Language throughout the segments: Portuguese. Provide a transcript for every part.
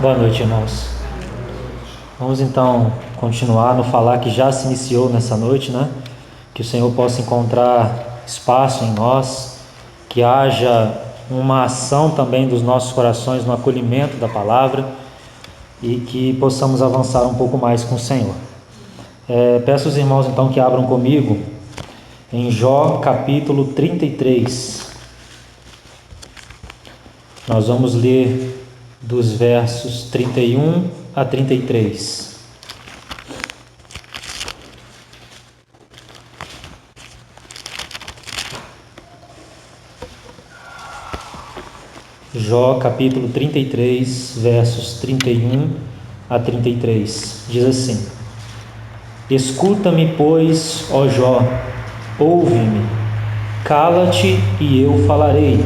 Boa noite, irmãos. Vamos então continuar no falar que já se iniciou nessa noite, né? Que o Senhor possa encontrar espaço em nós, que haja uma ação também dos nossos corações no acolhimento da palavra e que possamos avançar um pouco mais com o Senhor. Peço aos irmãos então que abram comigo em Jó capítulo 33. Nós vamos ler dos versos 31 a 33. Jó capítulo 33, versos 31 a 33. Diz assim: Escuta-me, pois, ó Jó, ouve-me, cala-te e eu falarei.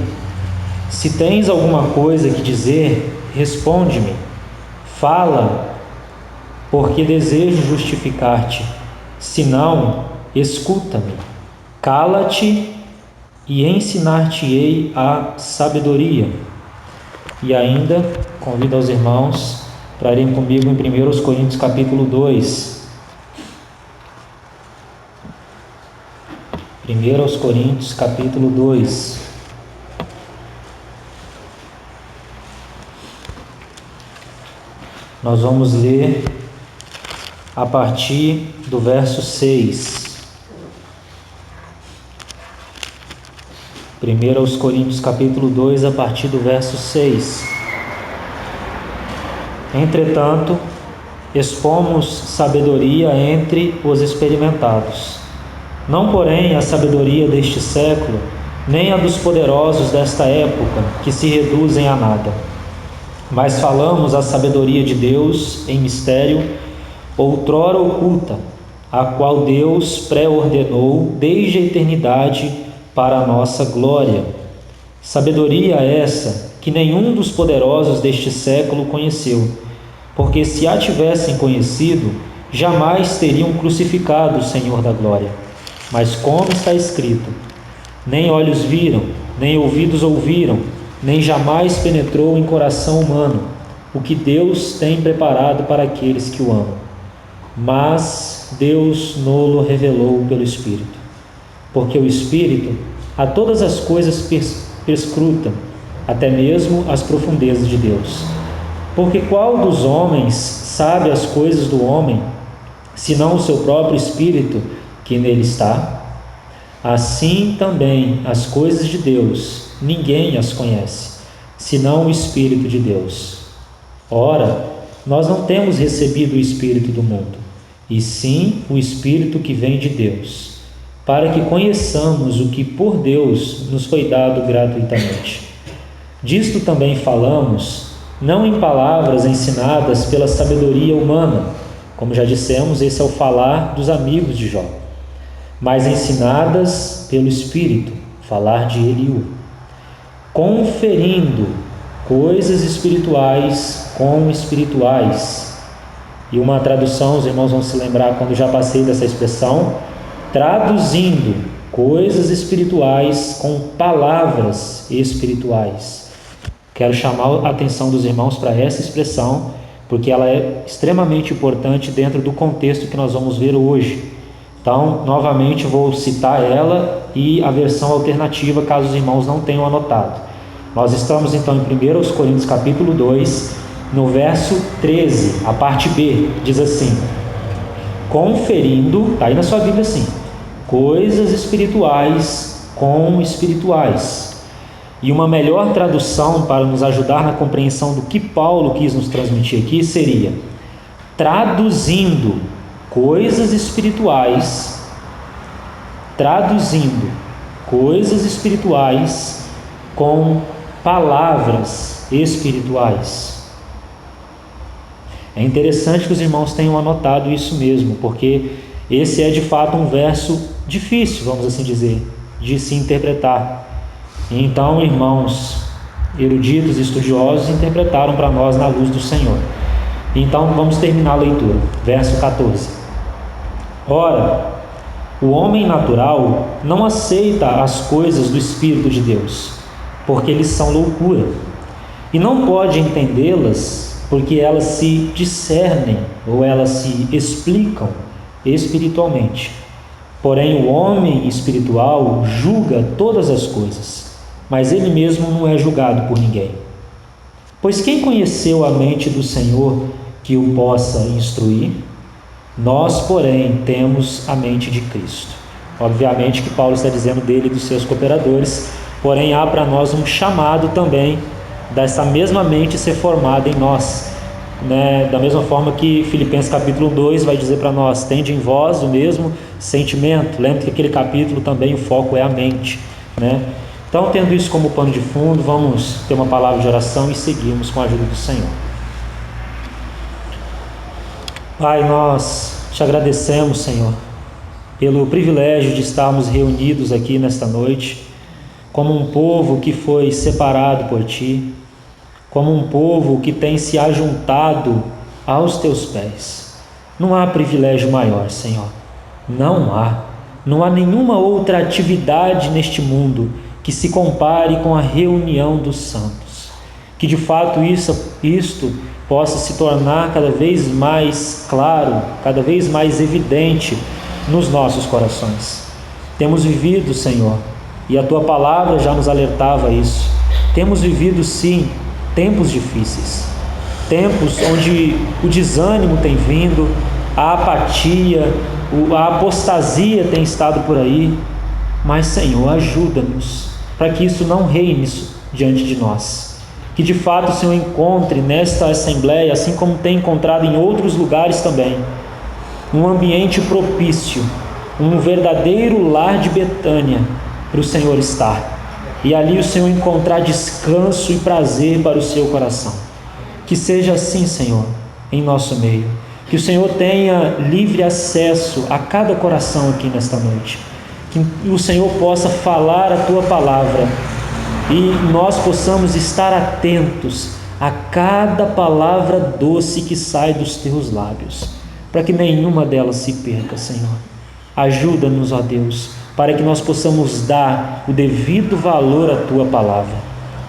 Se tens alguma coisa que dizer, responde-me. Fala, porque desejo justificar-te. Se não, escuta-me. Cala-te e ensinar-te-ei a sabedoria. E ainda convido aos irmãos para irem comigo em 1 Coríntios capítulo 2. 1 Coríntios capítulo 2. Nós vamos ler a partir do verso 6. 1 Coríntios capítulo 2, a partir do verso 6. Entretanto, expomos sabedoria entre os experimentados. Não, porém, a sabedoria deste século, nem a dos poderosos desta época, que se reduzem a nada. Mas falamos a sabedoria de Deus em mistério, outrora oculta, a qual Deus pré-ordenou desde a eternidade para a nossa glória. Sabedoria essa que nenhum dos poderosos deste século conheceu, porque se a tivessem conhecido, jamais teriam crucificado o Senhor da glória. Mas como está escrito: nem olhos viram, nem ouvidos ouviram, nem jamais penetrou em coração humano o que Deus tem preparado para aqueles que o amam. Mas Deus no-lo revelou pelo Espírito. Porque o Espírito a todas as coisas perscruta, até mesmo as profundezas de Deus. Porque qual dos homens sabe as coisas do homem, senão o seu próprio Espírito que nele está? Assim também as coisas de Deus, ninguém as conhece, senão o Espírito de Deus. Ora, nós não temos recebido o Espírito do mundo, e sim o Espírito que vem de Deus, para que conheçamos o que por Deus nos foi dado gratuitamente. Disto também falamos, não em palavras ensinadas pela sabedoria humana, como já dissemos, esse é o falar dos amigos de Jó, mas ensinadas pelo Espírito, falar de Eliú, conferindo coisas espirituais com espirituais. E uma tradução, os irmãos vão se lembrar quando já passei dessa expressão, traduzindo coisas espirituais com palavras espirituais. Quero chamar a atenção dos irmãos para essa expressão, porque ela é extremamente importante dentro do contexto que nós vamos ver hoje. Então, novamente vou citar ela e a versão alternativa, caso os irmãos não tenham anotado. Nós estamos então em 1 Coríntios capítulo 2, no verso 13, a parte B, diz assim: conferindo, está aí na sua Bíblia assim, coisas espirituais com espirituais. E uma melhor tradução para nos ajudar na compreensão do que Paulo quis nos transmitir aqui seria: traduzindo coisas espirituais com palavras espirituais. É interessante que os irmãos tenham anotado isso mesmo, porque esse é de fato um verso difícil, vamos assim dizer, de se interpretar. Então, irmãos eruditos e estudiosos interpretaram para nós na luz do Senhor. Então, vamos terminar a leitura. Verso 14. Ora, o homem natural não aceita as coisas do Espírito de Deus, porque eles são loucura, e não pode entendê-las, porque elas se discernem ou elas se explicam espiritualmente. Porém, o homem espiritual julga todas as coisas, mas ele mesmo não é julgado por ninguém. Pois quem conheceu a mente do Senhor que o possa instruir? Nós, porém, temos a mente de Cristo. Obviamente que Paulo está dizendo dele e dos seus cooperadores, porém há para nós um chamado também dessa mesma mente ser formada em nós, né? Da mesma forma que Filipenses capítulo 2 vai dizer para nós: tende em vós o mesmo sentimento. Lembre que aquele capítulo também o foco é a mente, né? Então, tendo isso como pano de fundo, vamos ter uma palavra de oração e seguirmos com a ajuda do Senhor. Pai, nós te agradecemos, Senhor, pelo privilégio de estarmos reunidos aqui nesta noite, como um povo que foi separado por Ti, como um povo que tem se ajuntado aos Teus pés. Não há privilégio maior, Senhor. Não há nenhuma outra atividade neste mundo que se compare com a reunião dos santos. Que de fato isto possa se tornar cada vez mais claro, cada vez mais evidente nos nossos corações. Temos vivido, Senhor, e a Tua palavra já nos alertava isso. Temos vivido, sim, tempos difíceis, tempos onde o desânimo tem vindo, a apatia, a apostasia tem estado por aí, mas, Senhor, ajuda-nos para que isso não reine diante de nós. Que de fato o Senhor encontre nesta assembleia, assim como tem encontrado em outros lugares também, um ambiente propício, um verdadeiro lar de Betânia para o Senhor estar. E ali o Senhor encontrar descanso e prazer para o seu coração. Que seja assim, Senhor, em nosso meio. Que o Senhor tenha livre acesso a cada coração aqui nesta noite. Que o Senhor possa falar a Tua palavra e nós possamos estar atentos a cada palavra doce que sai dos Teus lábios, para que nenhuma delas se perca, Senhor. Ajuda-nos, ó Deus, para que nós possamos dar o devido valor à Tua palavra.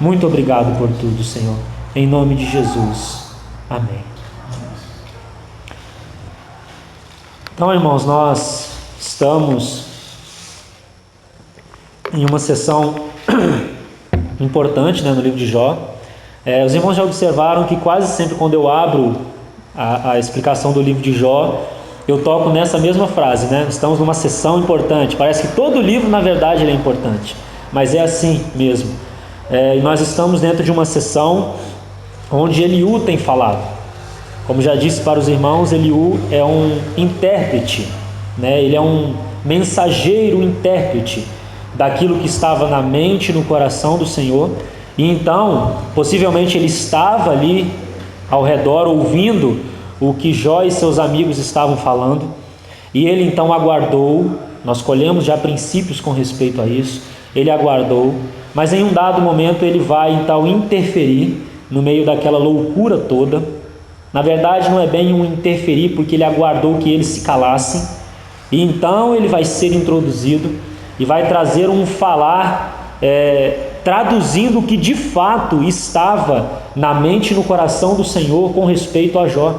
Muito obrigado por tudo, Senhor. Em nome de Jesus. Amém. Então, irmãos, nós estamos em uma sessão importante, né, no livro de Jó. Os irmãos já observaram que quase sempre quando eu abro a explicação do livro de Jó, eu toco nessa mesma frase, né? Estamos numa sessão importante. Parece que todo livro, na verdade, ele é importante, mas é assim mesmo. E nós estamos dentro de uma sessão onde Eliú tem falado. Como já disse para os irmãos, Eliú é um intérprete, né? Ele é um mensageiro intérprete daquilo que estava na mente e no coração do Senhor. E então, possivelmente ele estava ali ao redor ouvindo o que Jó e seus amigos estavam falando, e ele então aguardou. Nós colhemos já princípios com respeito a isso. Ele aguardou, mas em um dado momento ele vai então interferir no meio daquela loucura toda. Na verdade não é bem um interferir, porque ele aguardou que eles se calassem, e então ele vai ser introduzido e vai trazer um falar, traduzindo o que de fato estava na mente e no coração do Senhor com respeito a Jó.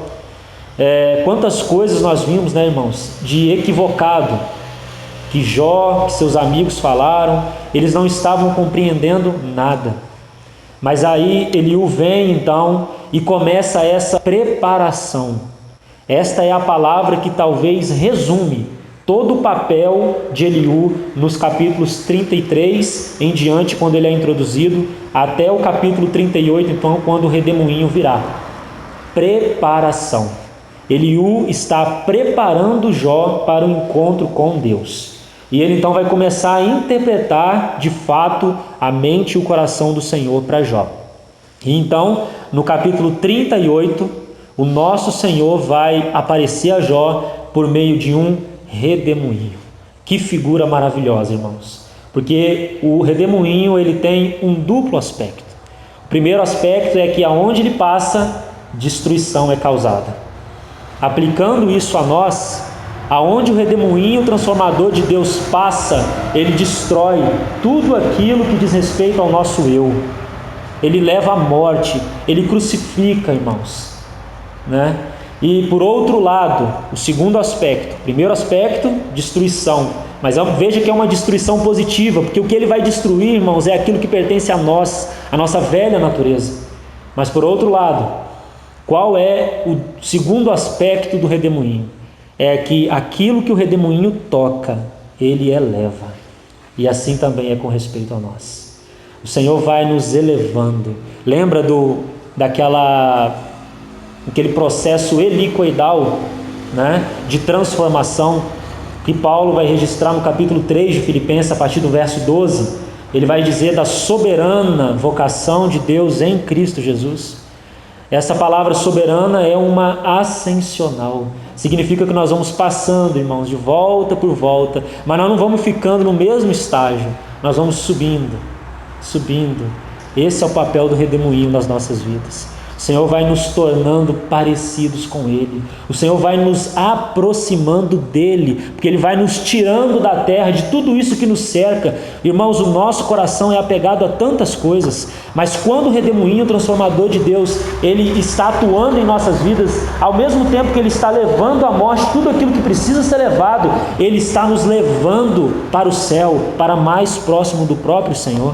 Quantas coisas nós vimos, né, irmãos, de equivocado, que Jó, que seus amigos falaram, eles não estavam compreendendo nada. Mas aí Eliú vem então e começa essa preparação. Esta é a palavra que talvez resume todo o papel de Eliú nos capítulos 33 em diante, quando ele é introduzido, até o capítulo 38, então, quando o redemoinho virá. Preparação. Eliú está preparando Jó para o encontro com Deus. E ele então vai começar a interpretar de fato a mente e o coração do Senhor para Jó. E então, no capítulo 38, o nosso Senhor vai aparecer a Jó por meio de um redemoinho. Que figura maravilhosa, irmãos. Porque o redemoinho ele tem um duplo aspecto. O primeiro aspecto é que aonde ele passa, destruição é causada. Aplicando isso a nós, aonde o redemoinho transformador de Deus passa, ele destrói tudo aquilo que diz respeito ao nosso eu. ele leva à morte, ele crucifica, irmãos, né? E por outro lado, o segundo aspecto, primeiro aspecto, destruição, mas veja que é uma destruição positiva, porque o que ele vai destruir, irmãos, é aquilo que pertence a nós, a nossa velha natureza. Mas por outro lado, qual é o segundo aspecto do redemoinho? É que aquilo que o redemoinho toca, ele eleva. E assim também é com respeito a nós. O Senhor vai nos elevando. Lembra daquele processo helicoidal, né, de transformação que Paulo vai registrar no capítulo 3 de Filipenses, a partir do verso 12. Ele vai dizer da soberana vocação de Deus em Cristo Jesus. Essa palavra soberana é uma ascensional. Significa que nós vamos passando, irmãos, de volta por volta, mas nós não vamos ficando no mesmo estágio, nós vamos subindo. Esse é o papel do redemoinho nas nossas vidas. O Senhor vai nos tornando parecidos com Ele. O Senhor vai nos aproximando dEle, porque Ele vai nos tirando da terra, de tudo isso que nos cerca. Irmãos, o nosso coração é apegado a tantas coisas, mas quando o redemoinho transformador de Deus, Ele está atuando em nossas vidas, ao mesmo tempo que Ele está levando à morte tudo aquilo que precisa ser levado, Ele está nos levando para o céu, para mais próximo do próprio Senhor.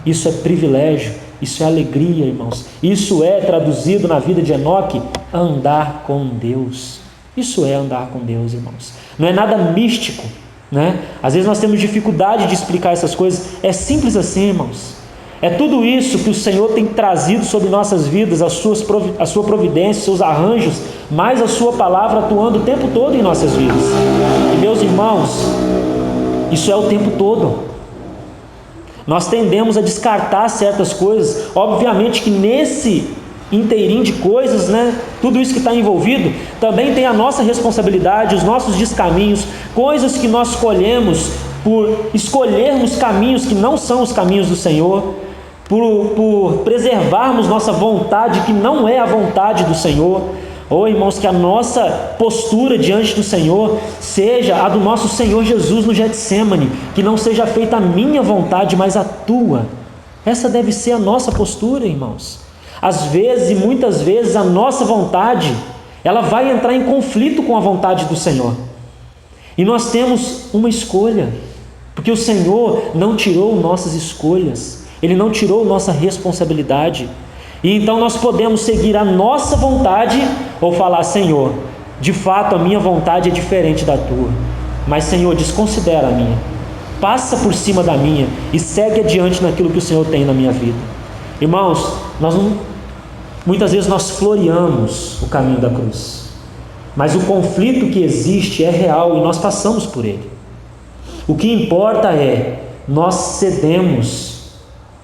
Isso é privilégio. Isso é alegria, irmãos. Isso é traduzido na vida de Enoque, andar com Deus. Isso é andar com Deus, irmãos. Não é nada místico, né? Às vezes nós temos dificuldade de explicar essas coisas. É simples assim, irmãos. É tudo isso que o Senhor tem trazido sobre nossas vidas, a sua providência, seus arranjos, mais a sua palavra atuando o tempo todo em nossas vidas. E meus irmãos, isso é o tempo todo. Nós tendemos a descartar certas coisas. Obviamente que nesse inteirinho de coisas, né, tudo isso que está envolvido, também tem a nossa responsabilidade, os nossos descaminhos, coisas que nós escolhemos por escolhermos caminhos que não são os caminhos do Senhor, por preservarmos nossa vontade que não é a vontade do Senhor. Irmãos, que a nossa postura diante do Senhor seja a do nosso Senhor Jesus no Getsêmani, que não seja feita a minha vontade, mas a tua. Essa deve ser a nossa postura, irmãos. Às vezes, e muitas vezes, a nossa vontade, ela vai entrar em conflito com a vontade do Senhor. E nós temos uma escolha, porque o Senhor não tirou nossas escolhas, Ele não tirou nossa responsabilidade. E então nós podemos seguir a nossa vontade ou falar: Senhor, de fato a minha vontade é diferente da tua, mas Senhor, desconsidera a minha, passa por cima da minha e segue adiante naquilo que o Senhor tem na minha vida. Irmãos, muitas vezes nós floreamos o caminho da cruz, mas o conflito que existe é real e nós passamos por ele. O que importa é, nós cedemos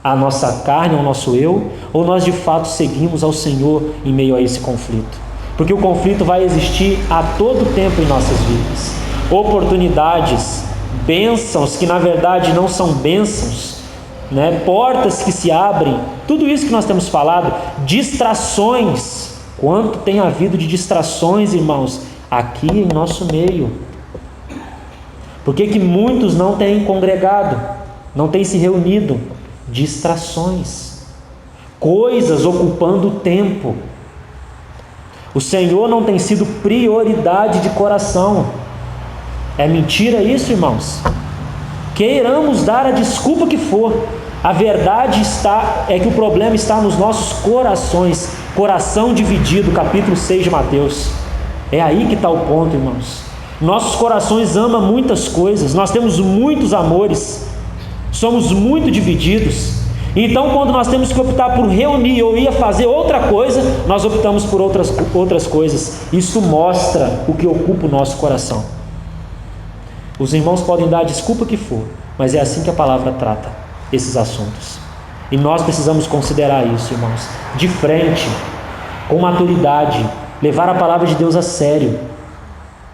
a nossa carne, ao nosso eu, ou nós de fato seguimos ao Senhor em meio a esse conflito? Porque o conflito vai existir a todo tempo em nossas vidas. Oportunidades, bênçãos que na verdade não são bênçãos, né? Portas que se abrem, tudo isso que nós temos falado, distrações. Quanto tem havido de distrações, irmãos, aqui em nosso meio? Por que muitos não têm congregado, não têm se reunido? Distrações, coisas ocupando o tempo. O Senhor não tem sido prioridade de coração. É mentira isso, irmãos? Queiramos dar a desculpa que for, a verdade é que o problema está nos nossos corações. Coração dividido, capítulo 6 de Mateus. É aí que está o ponto, irmãos. Nossos corações amam muitas coisas, nós temos muitos amores, somos muito divididos. Então, quando nós temos que optar por reunir ou ir fazer outra coisa, nós optamos por outras coisas. Isso mostra o que ocupa o nosso coração. Os irmãos podem dar a desculpa que for, mas é assim que a palavra trata esses assuntos. E nós precisamos considerar isso, irmãos, de frente, com maturidade, levar a palavra de Deus a sério,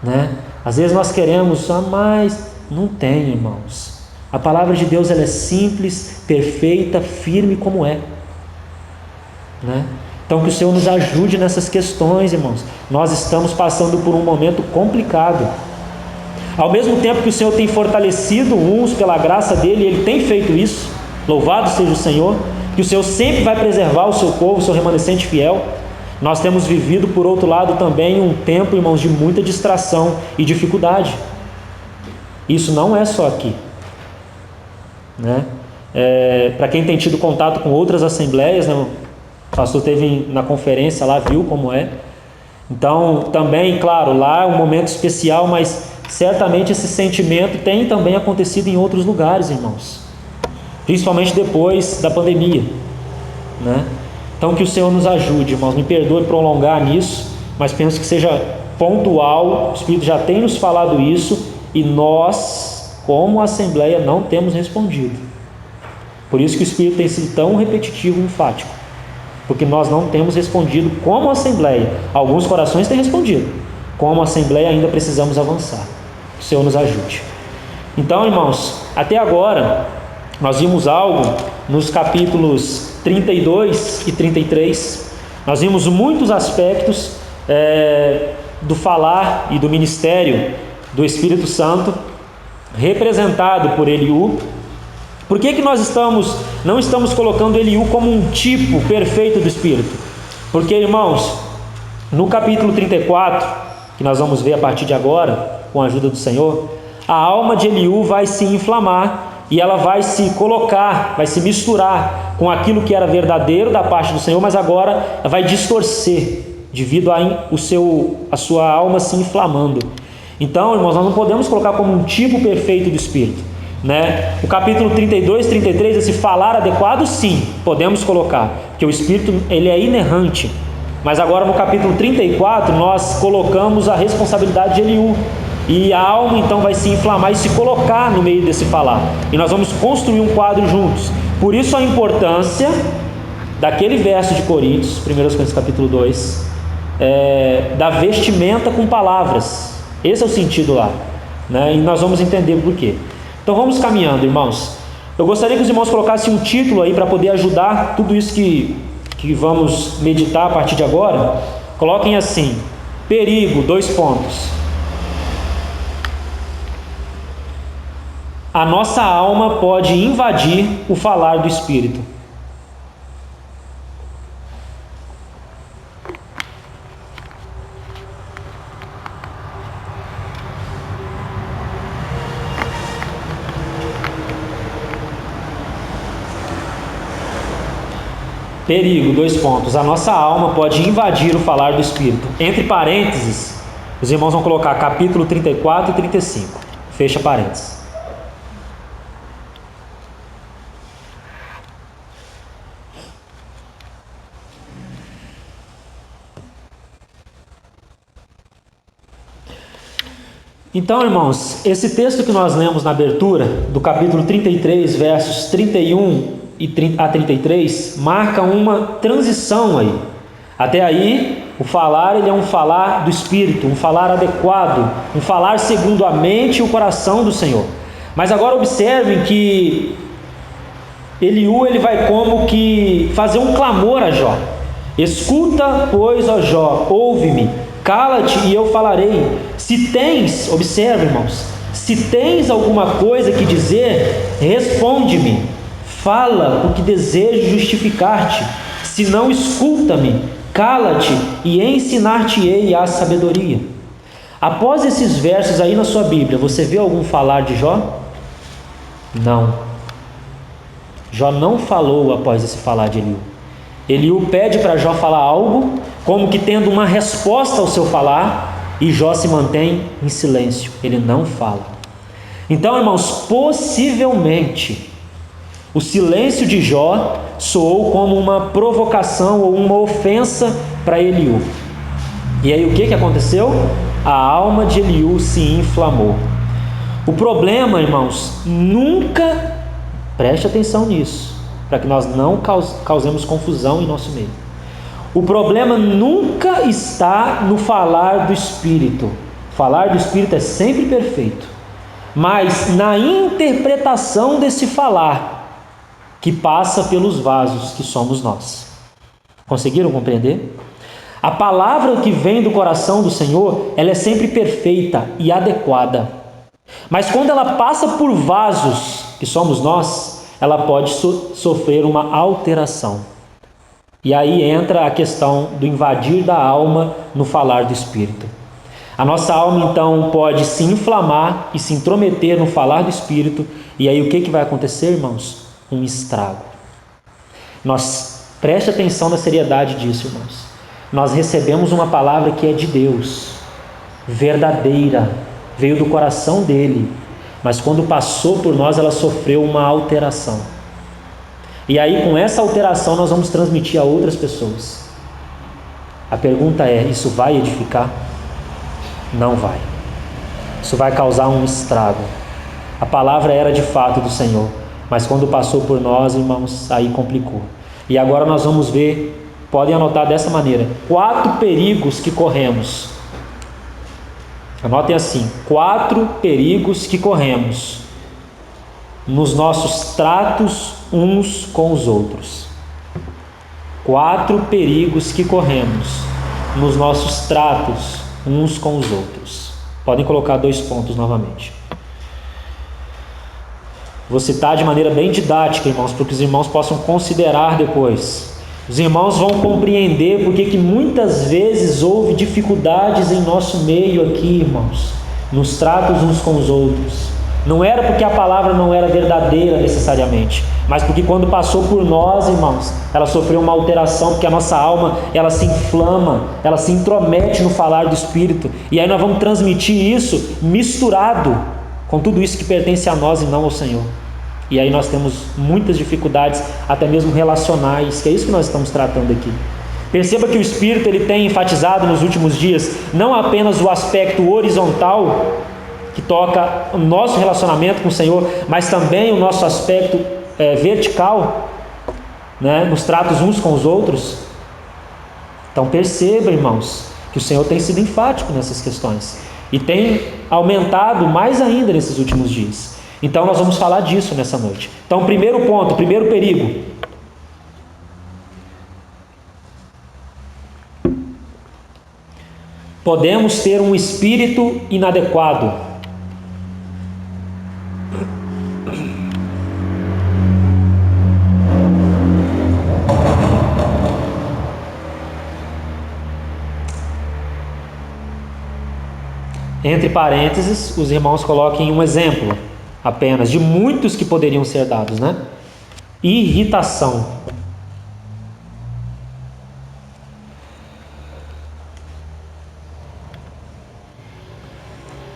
né? Às vezes nós queremos, mas não tem, irmãos. A palavra de Deus, ela é simples, perfeita, firme como é, né? Então que o Senhor nos ajude nessas questões, irmãos. Nós estamos passando por um momento complicado. Ao mesmo tempo que o Senhor tem fortalecido uns pela graça dele, Ele tem feito isso, louvado seja o Senhor, que o Senhor sempre vai preservar o seu povo, o seu remanescente fiel. Nós temos vivido, por outro lado, também um tempo, irmãos, de muita distração e dificuldade. Isso não é só aqui, né? Para quem tem tido contato com outras assembleias, né? O pastor esteve na conferência lá, viu como é. Então, também, claro, lá é um momento especial, mas certamente esse sentimento tem também acontecido em outros lugares, irmãos. Principalmente depois da pandemia, né? Então, que o Senhor nos ajude, irmãos. Me perdoe prolongar nisso, mas penso que seja pontual. O Espírito já tem nos falado isso e nós, como Assembleia, não temos respondido. Por isso que o Espírito tem sido tão repetitivo e enfático, porque nós não temos respondido como Assembleia. Alguns corações têm respondido. Como Assembleia ainda precisamos avançar. Que o Senhor nos ajude. Então, irmãos, até agora nós vimos algo nos capítulos 32 e 33. Nós vimos muitos aspectos do falar e do ministério do Espírito Santo, representado por Eliú. Por que nós não estamos colocando Eliú como um tipo perfeito do Espírito? Porque, irmãos, no capítulo 34, que nós vamos ver a partir de agora, com a ajuda do Senhor, a alma de Eliú vai se inflamar e ela vai se colocar, vai se misturar com aquilo que era verdadeiro da parte do Senhor, mas agora vai distorcer devido a sua alma se inflamando. Então, irmãos, nós não podemos colocar como um tipo perfeito do Espírito, né? O capítulo 32, 33, esse falar adequado, sim, podemos colocar, porque o Espírito ele é inerrante. Mas agora no capítulo 34 nós colocamos a responsabilidade de Eliú, e a alma então vai se inflamar e se colocar no meio desse falar, e nós vamos construir um quadro juntos. Por isso a importância daquele verso de Coríntios, 1 Coríntios capítulo 2, da vestimenta com palavras. Esse é o sentido lá, né? E nós vamos entender por quê. Então vamos caminhando, irmãos. Eu gostaria que os irmãos colocassem um título aí para poder ajudar tudo isso que vamos meditar a partir de agora. Coloquem assim: perigo, 2 pontos. A nossa alma pode invadir o falar do Espírito. Perigo, 2 pontos. A nossa alma pode invadir o falar do Espírito. Entre parênteses, os irmãos vão colocar capítulo 34 e 35. Fecha parênteses. Então, irmãos, esse texto que nós lemos na abertura, do capítulo 33, versos 31 a 33, marca uma transição aí. Até aí, o falar ele é um falar do Espírito, um falar adequado, um falar segundo a mente e o coração do Senhor. Mas agora observem que Eliú ele vai como que fazer um clamor a Jó. Escuta, pois, ó Jó, ouve-me, cala-te e eu falarei. Se tens, observe, irmãos, se tens alguma coisa que dizer, responde-me. Fala, porque desejo justificar-te. Se não, escuta-me, cala-te e ensinar-te-ei a sabedoria. Após esses versos aí na sua Bíblia, você vê algum falar de Jó? Não. Jó não falou após esse falar de Eliú. Eliú pede para Jó falar algo, como que tendo uma resposta ao seu falar, e Jó se mantém em silêncio, ele não fala. Então, irmãos, possivelmente o silêncio de Jó soou como uma provocação ou uma ofensa para Eliú. E aí o que aconteceu? A alma de Eliú se inflamou. O problema, irmãos, nunca, preste atenção nisso, para que nós não causemos confusão em nosso meio. O problema nunca está no falar do Espírito. O falar do Espírito é sempre perfeito, mas na interpretação desse falar, que passa pelos vasos que somos nós. Conseguiram compreender? A palavra que vem do coração do Senhor, ela é sempre perfeita e adequada. Mas quando ela passa por vasos, que somos nós, ela pode sofrer uma alteração. E aí entra a questão do invadir da alma no falar do Espírito. A nossa alma, então, pode se inflamar e se intrometer no falar do Espírito, e aí o que vai acontecer, irmãos? Um estrago. Preste atenção na seriedade disso, irmãos. Nós recebemos uma palavra que é de Deus, verdadeira, veio do coração dele, mas quando passou por nós, ela sofreu uma alteração. E aí, com essa alteração, nós vamos transmitir a outras pessoas. A pergunta é: isso vai edificar? Não vai. Isso vai causar um estrago. A palavra era de fato do Senhor, mas quando passou por nós, irmãos, aí complicou. E agora nós vamos ver, podem anotar dessa maneira, 4 perigos que corremos. Anotem assim: 4 perigos que corremos nos nossos tratos uns com os outros. 4 perigos que corremos nos nossos tratos uns com os outros. Podem colocar 2 pontos novamente. Vou citar de maneira bem didática, irmãos, para que os irmãos possam considerar depois. Os irmãos vão compreender porque que muitas vezes houve dificuldades em nosso meio aqui, irmãos, nos tratos uns com os outros. Não era porque a palavra não era verdadeira necessariamente, mas porque quando passou por nós, irmãos, ela sofreu uma alteração, porque a nossa alma, ela se inflama, ela se intromete no falar do Espírito, e aí nós vamos transmitir isso misturado com tudo isso que pertence a nós e não ao Senhor. E aí nós temos muitas dificuldades, até mesmo relacionais, que é isso que nós estamos tratando aqui. Perceba que o Espírito ele tem enfatizado nos últimos dias não apenas o aspecto horizontal, que toca o nosso relacionamento com o Senhor, mas também o nosso aspecto vertical, né, nos tratos uns com os outros. Então perceba, irmãos, que o Senhor tem sido enfático nessas questões e tem aumentado mais ainda nesses últimos dias. Então nós vamos falar disso nessa noite. Então, primeiro ponto, primeiro perigo: podemos ter um espírito inadequado. Entre parênteses, os irmãos coloquem um exemplo apenas de muitos que poderiam ser dados, né? Irritação.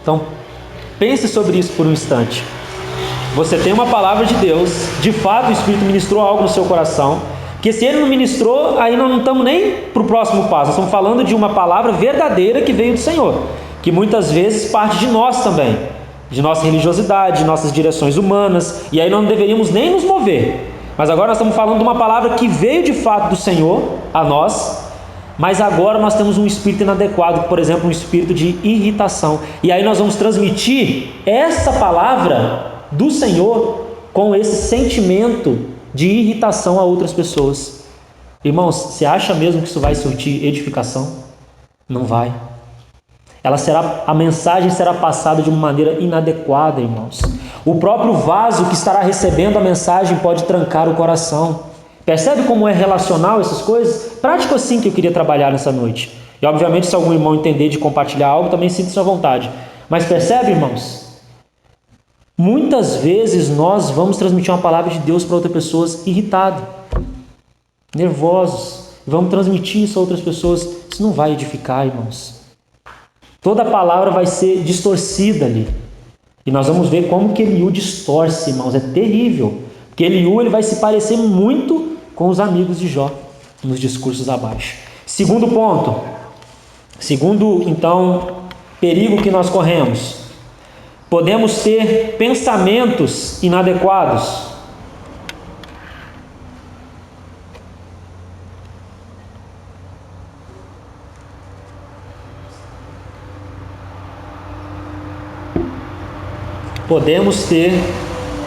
Então, pense sobre isso por um instante. Você tem uma palavra de Deus, de fato o Espírito ministrou algo no seu coração, que se ele não ministrou, aí nós não estamos nem para o próximo passo, nós estamos falando de uma palavra verdadeira que veio do Senhor, que muitas vezes parte de nós também, de nossa religiosidade, de nossas direções humanas, e aí nós não deveríamos nem nos mover. Mas agora nós estamos falando de uma palavra que veio de fato do Senhor a nós, mas agora nós temos um espírito inadequado, por exemplo, um espírito de irritação, e aí nós vamos transmitir essa palavra do Senhor com esse sentimento de irritação a outras pessoas. Irmãos, você acha mesmo que isso vai surtir edificação? Não vai. A mensagem será passada de uma maneira inadequada, irmãos. O próprio vaso que estará recebendo a mensagem pode trancar o coração. Percebe como é relacional essas coisas? Prático assim que eu queria trabalhar nessa noite. E obviamente, se algum irmão entender de compartilhar algo, também sinta-se à vontade. Mas percebe, irmãos? Muitas vezes nós vamos transmitir uma palavra de Deus para outras pessoas irritados, nervosos. Vamos transmitir isso a outras pessoas. Isso não vai edificar, irmãos. Toda a palavra vai ser distorcida ali. E nós vamos ver como que Eliú distorce, irmãos. É terrível. Porque Eliú ele vai se parecer muito com os amigos de Jó, nos discursos abaixo. Segundo ponto. Segundo, então, perigo que nós corremos. Podemos ter pensamentos inadequados. Podemos ter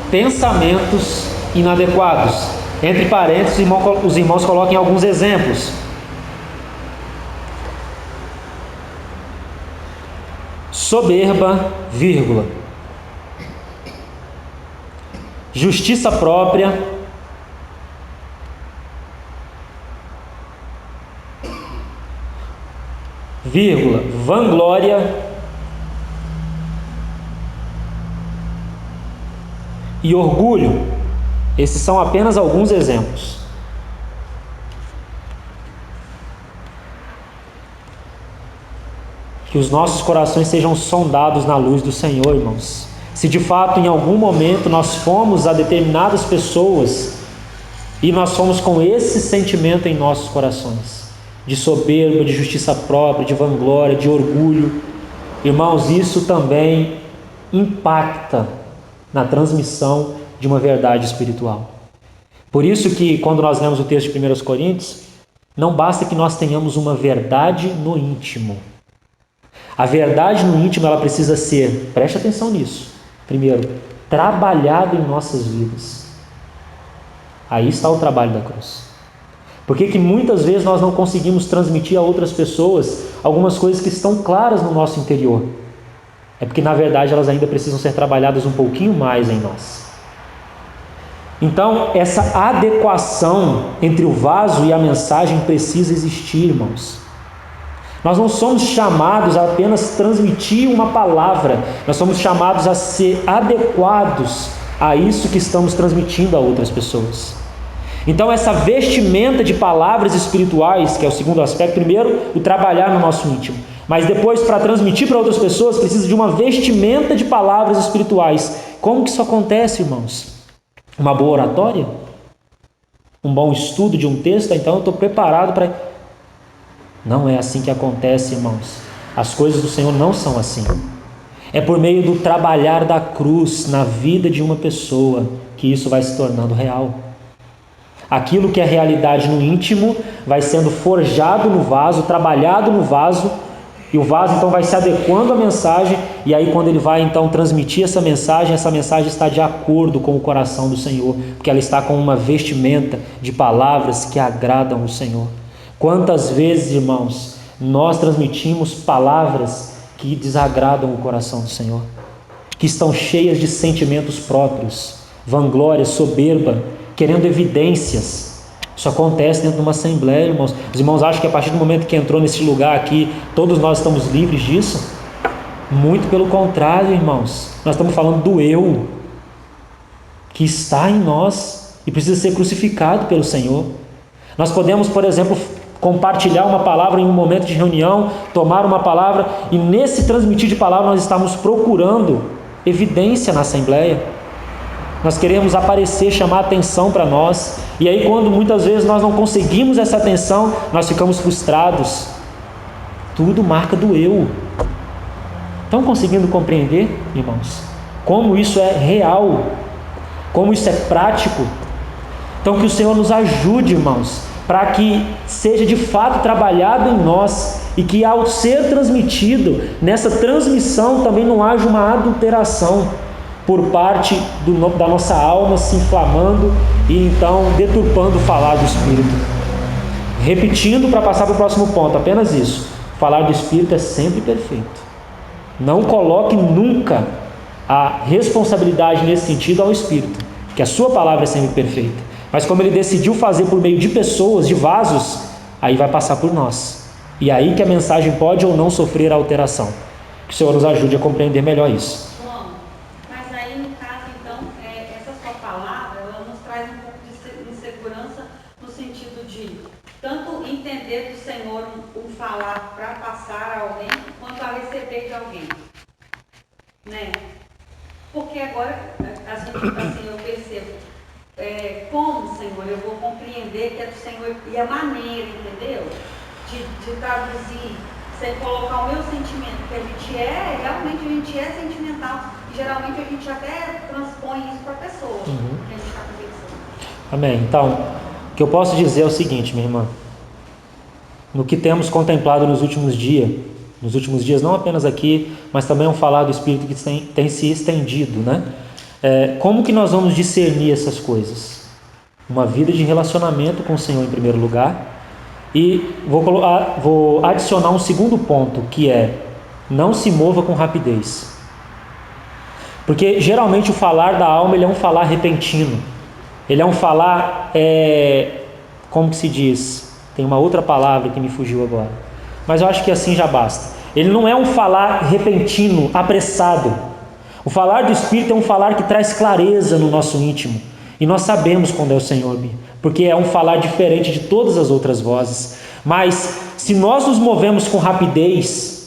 pensamentos inadequados. Entre parênteses, os irmãos coloquem alguns exemplos. Soberba, vírgula. justiça própria, vírgula, vanglória e orgulho. Esses são apenas alguns exemplos. Que os nossos corações sejam sondados na luz do Senhor, irmãos. Se de fato em algum momento nós fomos a determinadas pessoas e nós fomos com esse sentimento em nossos corações, de soberba, de justiça própria, de vanglória, de orgulho, irmãos, isso também impacta na transmissão de uma verdade espiritual. Por isso que quando nós lemos o texto de 1 Coríntios, não basta que nós tenhamos uma verdade no íntimo. A verdade no íntimo, ela precisa ser, preste atenção nisso, primeiro, trabalhada em nossas vidas. Aí está o trabalho da cruz. Por que muitas vezes nós não conseguimos transmitir a outras pessoas algumas coisas que estão claras no nosso interior? É porque na verdade elas ainda precisam ser trabalhadas um pouquinho mais em nós. Então, essa adequação entre o vaso e a mensagem precisa existir, irmãos. Nós não somos chamados a apenas transmitir uma palavra, nós somos chamados a ser adequados a isso que estamos transmitindo a outras pessoas. Então, essa vestimenta de palavras espirituais, que é o segundo aspecto, primeiro, o trabalhar no nosso íntimo, mas depois, para transmitir para outras pessoas, precisa de uma vestimenta de palavras espirituais. Como que isso acontece, irmãos? Uma boa oratória? Um bom estudo de um texto? Então eu estou preparado para... Não é assim que acontece, irmãos. As coisas do Senhor não são assim. É por meio do trabalhar da cruz na vida de uma pessoa que isso vai se tornando real. Aquilo que é realidade no íntimo vai sendo forjado no vaso, trabalhado no vaso, e o vaso então vai se adequando à mensagem, e aí quando ele vai então transmitir essa mensagem está de acordo com o coração do Senhor, porque ela está com uma vestimenta de palavras que agradam o Senhor. Quantas vezes, irmãos, nós transmitimos palavras que desagradam o coração do Senhor, que estão cheias de sentimentos próprios, vanglória, soberba, querendo evidências. Isso acontece dentro de uma assembleia, irmãos. Os irmãos acham que a partir do momento que entrou nesse lugar aqui, todos nós estamos livres disso? Muito pelo contrário, irmãos. Nós estamos falando do eu, que está em nós e precisa ser crucificado pelo Senhor. Nós podemos, por exemplo, compartilhar uma palavra em um momento de reunião, tomar uma palavra, e nesse transmitir de palavra nós estamos procurando evidência na assembleia. Nós queremos aparecer, chamar atenção para nós, e aí quando muitas vezes nós não conseguimos essa atenção, nós ficamos frustrados. Tudo marca do eu. Estão conseguindo compreender, irmãos? Como isso é real, como isso é prático? Então que o Senhor nos ajude, irmãos, para que seja de fato trabalhado em nós, e que ao ser transmitido, nessa transmissão também não haja uma adulteração por parte da nossa alma se inflamando e então deturpando o falar do Espírito. Repetindo para passar para o próximo ponto, apenas isso: falar do Espírito é sempre perfeito. Não coloque nunca a responsabilidade nesse sentido ao Espírito, que a sua palavra é sempre perfeita. Mas como ele decidiu fazer por meio de pessoas, de vasos, aí vai passar por nós. E aí que a mensagem pode ou não sofrer alteração. Que o Senhor nos ajude a compreender melhor isso. Falar para passar a alguém, quanto a receber de alguém, né? Porque agora, assim eu percebo, como, Senhor, eu vou compreender que é do Senhor, e a maneira, entendeu? De traduzir, sem colocar o meu sentimento, porque realmente a gente é sentimental, e geralmente a gente até transpõe isso para a pessoa, que a gente está conversando. Amém. Então, o que eu posso dizer é o seguinte, minha irmã: no que temos contemplado nos últimos dias, não apenas aqui, mas também um falar do Espírito que tem se estendido, né? Como que nós vamos discernir essas coisas? Uma vida de relacionamento com o Senhor em primeiro lugar, e vou adicionar um segundo ponto, que é: não se mova com rapidez. Porque geralmente o falar da alma, ele é um falar repentino. Ele é um falar, como que se diz? Tem uma outra palavra que me fugiu agora. Mas eu acho que assim já basta. Ele não é um falar repentino, apressado. O falar do Espírito é um falar que traz clareza no nosso íntimo. E nós sabemos quando é o Senhor, porque é um falar diferente de todas as outras vozes. Mas se nós nos movemos com rapidez,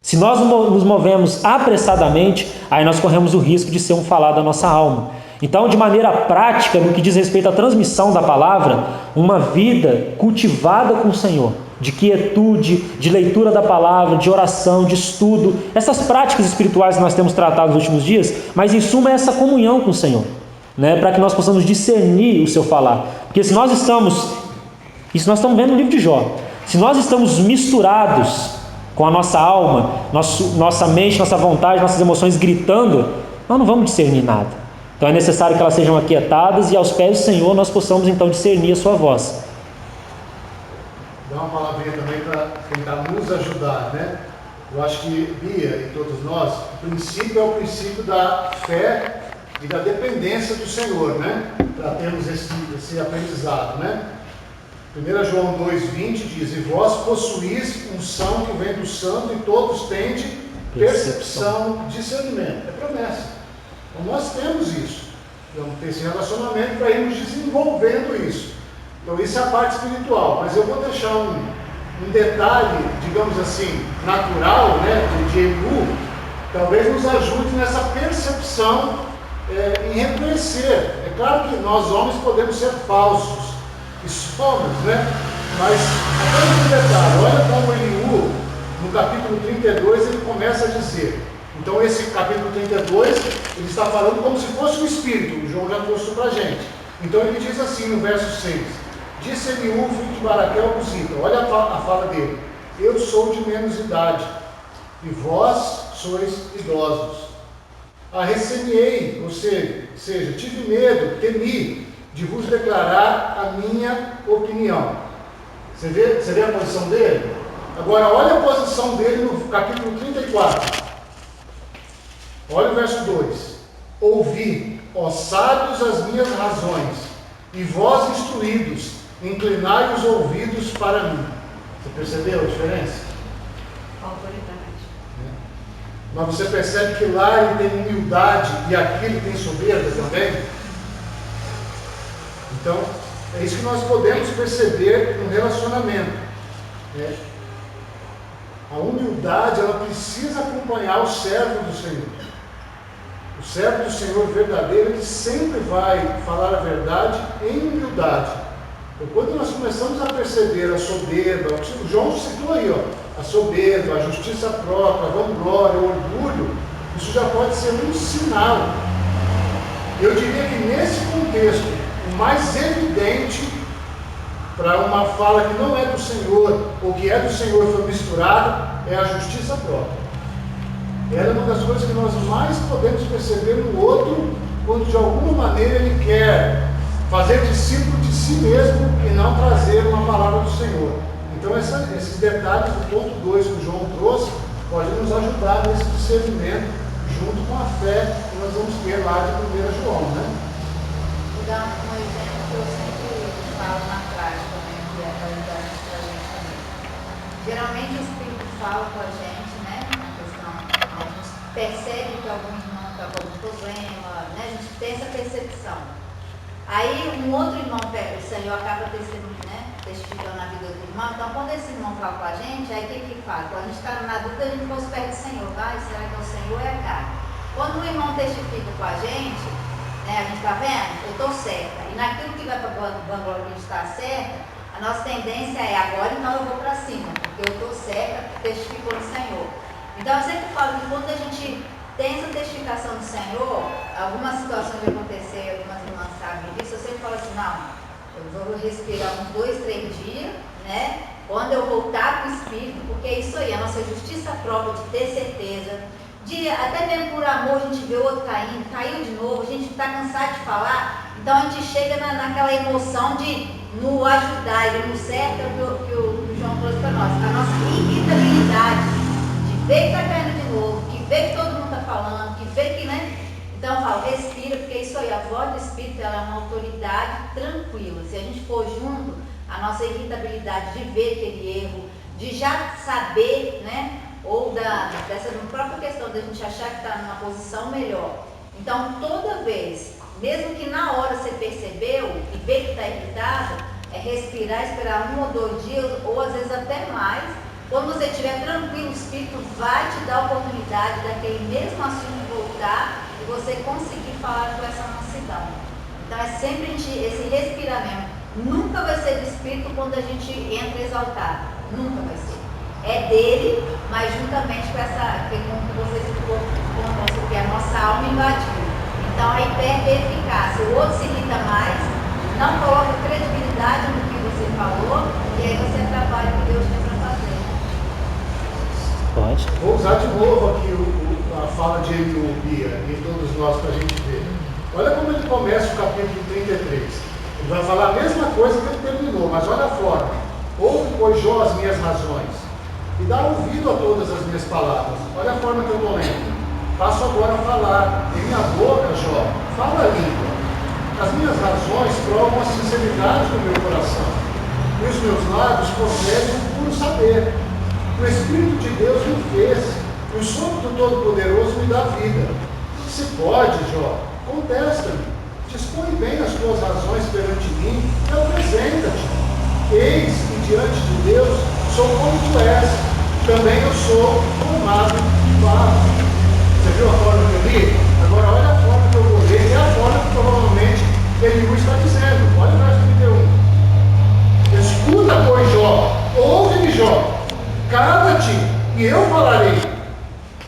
se nós nos movemos apressadamente, aí nós corremos o risco de ser um falar da nossa alma. Então, de maneira prática, no que diz respeito à transmissão da palavra, uma vida cultivada com o Senhor, de quietude, de leitura da palavra, de oração, de estudo, essas práticas espirituais que nós temos tratado nos últimos dias, mas em suma é essa comunhão com o Senhor, né? Para que nós possamos discernir o seu falar. Porque se nós estamos, isso nós estamos vendo no livro de Jó, se nós estamos misturados com a nossa alma, nossa mente, nossa vontade, nossas emoções gritando, nós não vamos discernir nada. Então é necessário que elas sejam aquietadas e aos pés do Senhor nós possamos então discernir a sua voz. Dá uma palavrinha também para tentar nos ajudar, né? Eu acho que Bia e todos nós, o princípio é o princípio da fé e da dependência do Senhor, né? Para termos esse aprendizado, né? 1 João 2,20 diz: e vós possuís unção que vem do santo e todos tendes percepção, discernimento. É promessa. Então nós temos isso. Vamos ter esse relacionamento para irmos desenvolvendo isso. Então isso é a parte espiritual. Mas eu vou deixar um detalhe, digamos assim, natural, né, de Eliú, talvez nos ajude nessa percepção em reconhecer. É claro que nós homens podemos ser falsos e somos, né? Mas apenas um detalhe, olha como Eliú, no capítulo 32, ele começa a dizer. Então esse capítulo 32, ele está falando como se fosse um espírito, o João já trouxe para a gente. Então ele diz assim no verso 6, disse Eliú, filho de Baraquel, Buzita, olha a fala dele, eu sou de menos idade, e vós sois idosos. Arreceei, ou seja, tive medo, temi, de vos declarar a minha opinião. Você vê a posição dele? Agora olha a posição dele no capítulo 34. Olha o verso 2. Ouvi, ó sábios, as minhas razões, e vós instruídos, inclinai os ouvidos para mim. Você percebeu a diferença? Autoridade. Mas você percebe que lá ele tem humildade e aqui ele tem soberba também? Então, é isso que nós podemos perceber no relacionamento. A humildade, ela precisa acompanhar o servo do Senhor. O servo do Senhor verdadeiro, ele sempre vai falar a verdade em humildade. Então, quando nós começamos a perceber a soberba, o João citou aí, a soberba, a justiça própria, a vanglória, o orgulho, isso já pode ser um sinal. Eu diria que nesse contexto, o mais evidente para uma fala que não é do Senhor, ou que é do Senhor e foi misturado, é a justiça própria. Ela é uma das coisas que nós mais podemos perceber no outro, quando de alguma maneira ele quer fazer discípulo de si mesmo e não trazer uma palavra do Senhor. Então esses detalhes do ponto 2 que o João trouxe, podem nos ajudar nesse discernimento, junto com a fé que nós vamos ter lá de 1 João, né? Vou dar um exemplo que eu sempre falo na prática, né, que é a realidade para a gente também. Geralmente o Espírito fala com a gente, né, na questão, a gente percebe que algum irmão está com algum problema, né, a gente tem essa percepção. Aí um outro irmão, o Senhor acaba testificando na vida do irmão, então quando esse irmão fala com a gente, aí o que faz? Quando a gente está na dúvida, a gente fosse perto do Senhor, será que é o Senhor ou é a carne? Quando o irmão testifica com a gente está vendo? Eu estou certa. E naquilo que vai para a vanglória que está certa, a nossa tendência é agora, então eu vou para cima, porque eu estou certa, testificou no Senhor. Então eu sempre falo que quando a gente tem essa testificação do Senhor, algumas situações que acontecer, algumas irmãs sabem disso, eu sempre falo assim, não, eu vou respirar uns 2, 3 dias, né? Quando eu voltar para o Espírito, porque é isso aí, a nossa justiça própria de ter certeza, de até mesmo por amor a gente vê o outro caindo, caiu de novo, a gente está cansado de falar, então a gente chega naquela emoção de nos ajudar, e no certo é o que o João trouxe para nós, a nossa irritabilidade, de ver que está caindo de novo, que vê que todo mundo está falando, que vê que, né? Então eu falo, respira, porque isso aí, a voz do Espírito, ela é uma autoridade tranquila. Se a gente for junto, a nossa irritabilidade de ver aquele erro, de já saber, né? Ou dessa própria questão da gente achar que está numa posição melhor. Então, toda vez, mesmo que na hora você percebeu e vê que está irritado, é respirar, esperar 1 ou 2 dias, ou às vezes até mais. Quando você estiver tranquilo, o Espírito vai te dar a oportunidade daquele mesmo assunto voltar e você conseguir falar com essa mansidão. Então, é sempre esse respirar mesmo. Nunca vai ser do Espírito quando a gente entra exaltado. Nunca vai ser. É dele, mas juntamente com essa, como você ficou conosco, que é a nossa alma invadiu. Então aí perde a eficácia. O outro se irrita mais, não coloca credibilidade no que você falou, e aí você atrapalha o que Deus tem para fazer. Pode. Vou usar de novo aqui a fala de Bia e todos nós para a gente ver. Olha como ele começa o capítulo 33. Ele vai falar a mesma coisa que ele terminou, mas olha a forma. Ouve, pois, Jó, as minhas razões, e dá ouvido a todas as minhas palavras. Olha a forma que eu estou lendo. Passo agora a falar. Em minha boca, Jó, fala a língua. As minhas razões provam a sinceridade do meu coração. E os meus lábios professam o puro saber. O Espírito de Deus me fez. E o sopro do Todo-Poderoso me dá vida. Se pode, Jó, contesta-me. Dispõe bem as tuas razões perante mim e apresenta-te. Eis que diante de Deus sou como tu és, também eu sou formado e barro. Você viu a forma que eu li? Agora olha a forma que eu vou ler, e a forma que provavelmente Eliú está dizendo. Olha o verso 31. Escuta, pois, Jó, ouve-me, Jó, cala-te, e eu falarei.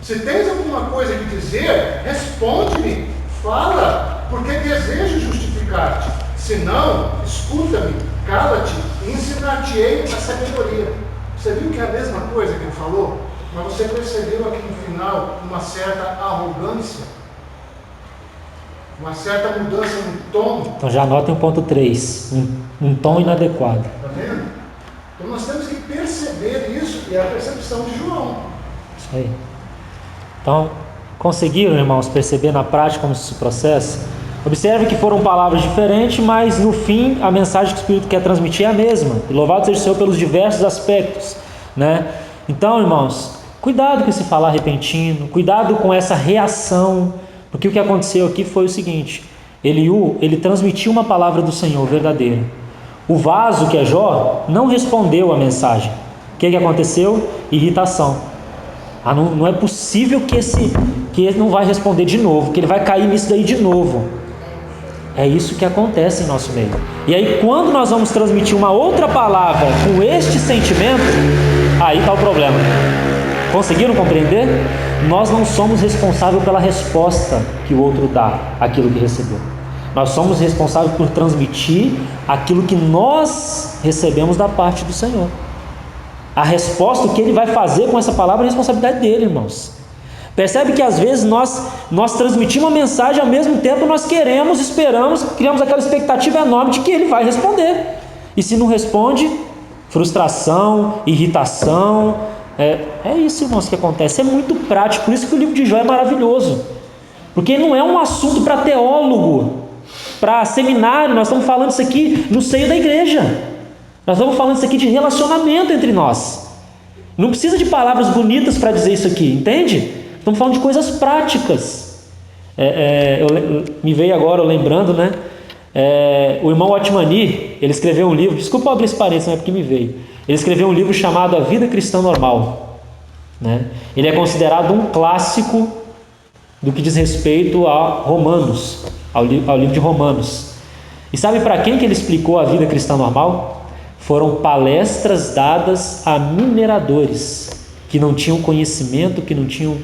Se tens alguma coisa que dizer, responde-me, fala, porque desejo justificar-te. Se não, escuta-me, cala-te e ensinar-te-ei a sabedoria. Você viu que é a mesma coisa que ele falou? Mas você percebeu aqui no final uma certa arrogância? Uma certa mudança no tom? Então já anotem o ponto 3, um tom inadequado. Está vendo? Então nós temos que perceber isso, e é a percepção de João. Isso aí. Então, conseguiram, irmãos, perceber na prática como isso se processa? Observe que foram palavras diferentes, mas no fim a mensagem que o Espírito quer transmitir é a mesma. E louvado seja o Senhor pelos diversos aspectos, né? Então, irmãos, cuidado com esse falar repentino, cuidado com essa reação, porque o que aconteceu aqui foi o seguinte: Eliú, ele transmitiu uma palavra do Senhor verdadeira. O vaso, que é Jó, não respondeu a mensagem. O que aconteceu? Irritação. Não é possível que ele não vai responder de novo, que ele vai cair nisso daí de novo. É isso que acontece em nosso meio. E aí, quando nós vamos transmitir uma outra palavra com este sentimento, aí está o problema. Conseguiram compreender? Nós não somos responsáveis pela resposta que o outro dá àquilo que recebeu. Nós somos responsáveis por transmitir aquilo que nós recebemos da parte do Senhor. A resposta, o que ele vai fazer com essa palavra, é a responsabilidade dele, irmãos. Percebe que às vezes nós transmitimos uma mensagem, ao mesmo tempo nós queremos, esperamos, criamos aquela expectativa enorme de que ele vai responder. E se não responde, frustração, irritação. É isso, irmãos, que acontece. É muito prático, por isso que o livro de Jó é maravilhoso. Porque não é um assunto para teólogo, para seminário. Nós estamos falando isso aqui no seio da igreja. Nós estamos falando isso aqui de relacionamento entre nós. Não precisa de palavras bonitas para dizer isso aqui, entende? Estamos falando de coisas práticas. Me veio agora lembrando, né? O irmão Otmani, ele escreveu um livro, desculpa abrir esse parênteses, não é porque me veio. Ele escreveu um livro chamado A Vida Cristã Normal, né? Ele é considerado um clássico do que diz respeito a Romanos, ao livro de Romanos. E sabe para quem que ele explicou a vida cristã normal? Foram palestras dadas a mineradores que não tinham conhecimento, que não tinham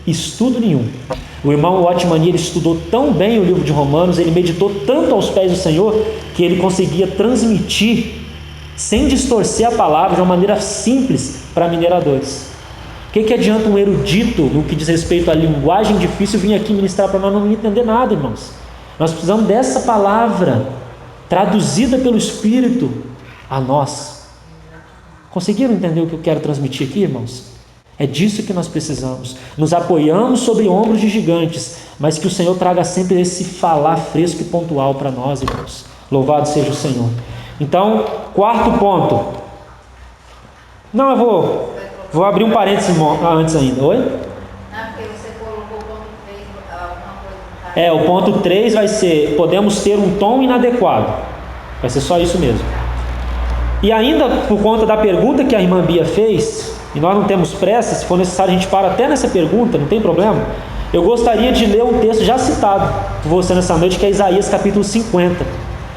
estudo nenhum. O irmão Otmani, ele estudou tão bem o livro de Romanos, ele meditou tanto aos pés do Senhor, que ele conseguia transmitir, sem distorcer a palavra, de uma maneira simples para mineradores. O que adianta um erudito, no que diz respeito à linguagem difícil, vir aqui ministrar para nós não entender nada, irmãos? Nós precisamos dessa palavra, traduzida pelo Espírito a nós. Conseguiram entender o que eu quero transmitir aqui, irmãos? É disso que nós precisamos. Nos apoiamos sobre ombros de gigantes, mas que o Senhor traga sempre esse falar fresco e pontual para nós, irmãos. Louvado seja o Senhor. Então, quarto ponto. Não, eu vou abrir um parênteses antes ainda. Oi? Não, porque você colocou o ponto 3, alguma coisa. O ponto 3 vai ser: podemos ter um tom inadequado. Vai ser só isso mesmo. E ainda por conta da pergunta que a irmã Bia fez, e nós não temos pressa, se for necessário a gente para até nessa pergunta, não tem problema. Eu gostaria de ler um texto já citado por você nessa noite, que é Isaías capítulo 50,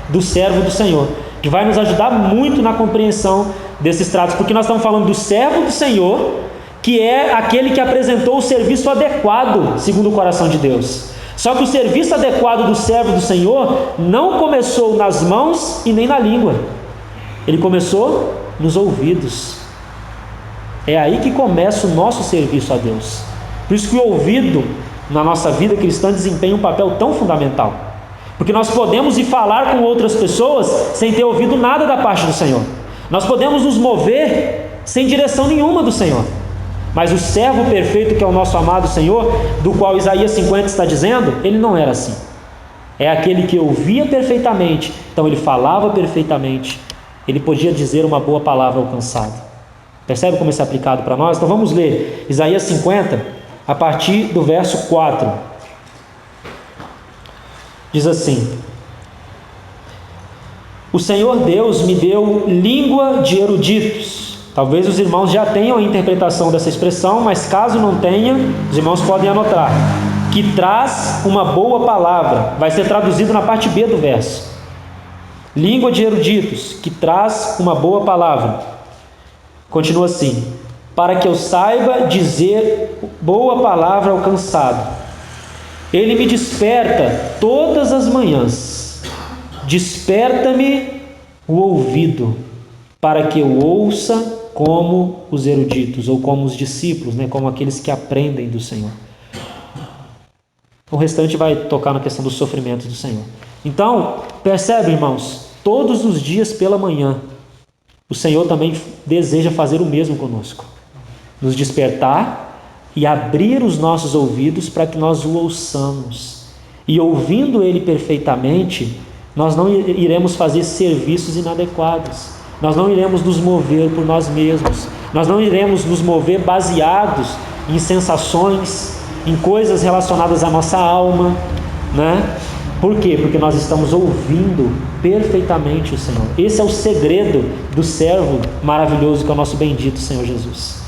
do servo do Senhor, que vai nos ajudar muito na compreensão desses tratos, porque nós estamos falando do servo do Senhor, que é aquele que apresentou o serviço adequado segundo o coração de Deus. Só que o serviço adequado do servo do Senhor não começou nas mãos e nem na língua. Ele começou nos ouvidos. É aí que começa o nosso serviço a Deus. Por isso que o ouvido na nossa vida cristã desempenha um papel tão fundamental. Porque nós podemos ir falar com outras pessoas sem ter ouvido nada da parte do Senhor. Nós podemos nos mover sem direção nenhuma do Senhor. Mas o servo perfeito, que é o nosso amado Senhor, do qual Isaías 50 está dizendo, ele não era assim. É aquele que ouvia perfeitamente, então ele falava perfeitamente, ele podia dizer uma boa palavra ao cansado. Percebe como isso é aplicado para nós? Então vamos ler Isaías 50, a partir do verso 4. Diz assim: o Senhor Deus me deu língua de eruditos. Talvez os irmãos já tenham a interpretação dessa expressão, mas caso não tenha, os irmãos podem anotar. Que traz uma boa palavra. Vai ser traduzido na parte B do verso. Língua de eruditos, que traz uma boa palavra. Continua assim: para que eu saiba dizer boa palavra ao cansado. Ele me desperta todas as manhãs. Desperta-me o ouvido, para que eu ouça como os eruditos, ou como os discípulos, como aqueles que aprendem do Senhor. O restante vai tocar na questão dos sofrimentos do Senhor. Então, percebe, irmãos, todos os dias pela manhã, o Senhor também deseja fazer o mesmo conosco. Nos despertar e abrir os nossos ouvidos para que nós o ouçamos. E ouvindo Ele perfeitamente, nós não iremos fazer serviços inadequados. Nós não iremos nos mover por nós mesmos. Nós não iremos nos mover baseados em sensações, em coisas relacionadas à nossa alma, Por quê? Porque nós estamos ouvindo perfeitamente o Senhor. Esse é o segredo do servo maravilhoso que é o nosso bendito Senhor Jesus.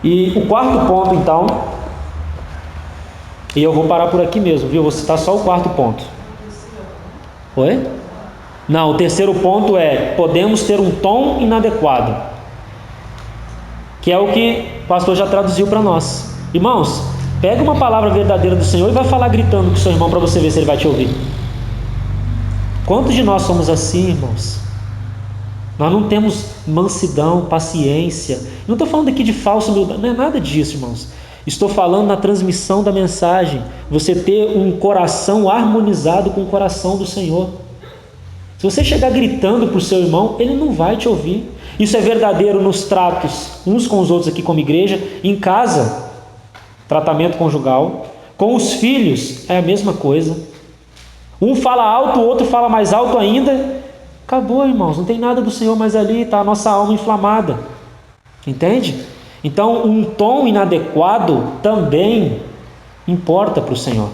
E o quarto ponto, então, e eu vou parar por aqui mesmo, viu? Vou citar só o quarto ponto. Oi? Não, o terceiro ponto é: podemos ter um tom inadequado, que é o que o pastor já traduziu para nós. Irmãos, pega uma palavra verdadeira do Senhor e vai falar gritando com o seu irmão para você ver se ele vai te ouvir. Quantos de nós somos assim, irmãos? Nós não temos mansidão, paciência. Não estou falando aqui de falsa humildade, não é nada disso, irmãos. Estou falando na transmissão da mensagem. Você ter um coração harmonizado com o coração do Senhor. Se você chegar gritando para o seu irmão, ele não vai te ouvir. Isso é verdadeiro nos tratos uns com os outros aqui como igreja, em casa, tratamento conjugal, com os filhos é a mesma coisa. Um fala alto, o outro fala mais alto ainda. Acabou, irmãos, não tem nada do Senhor mais ali, está a nossa alma inflamada. Entende? Então, um tom inadequado também importa para o Senhor,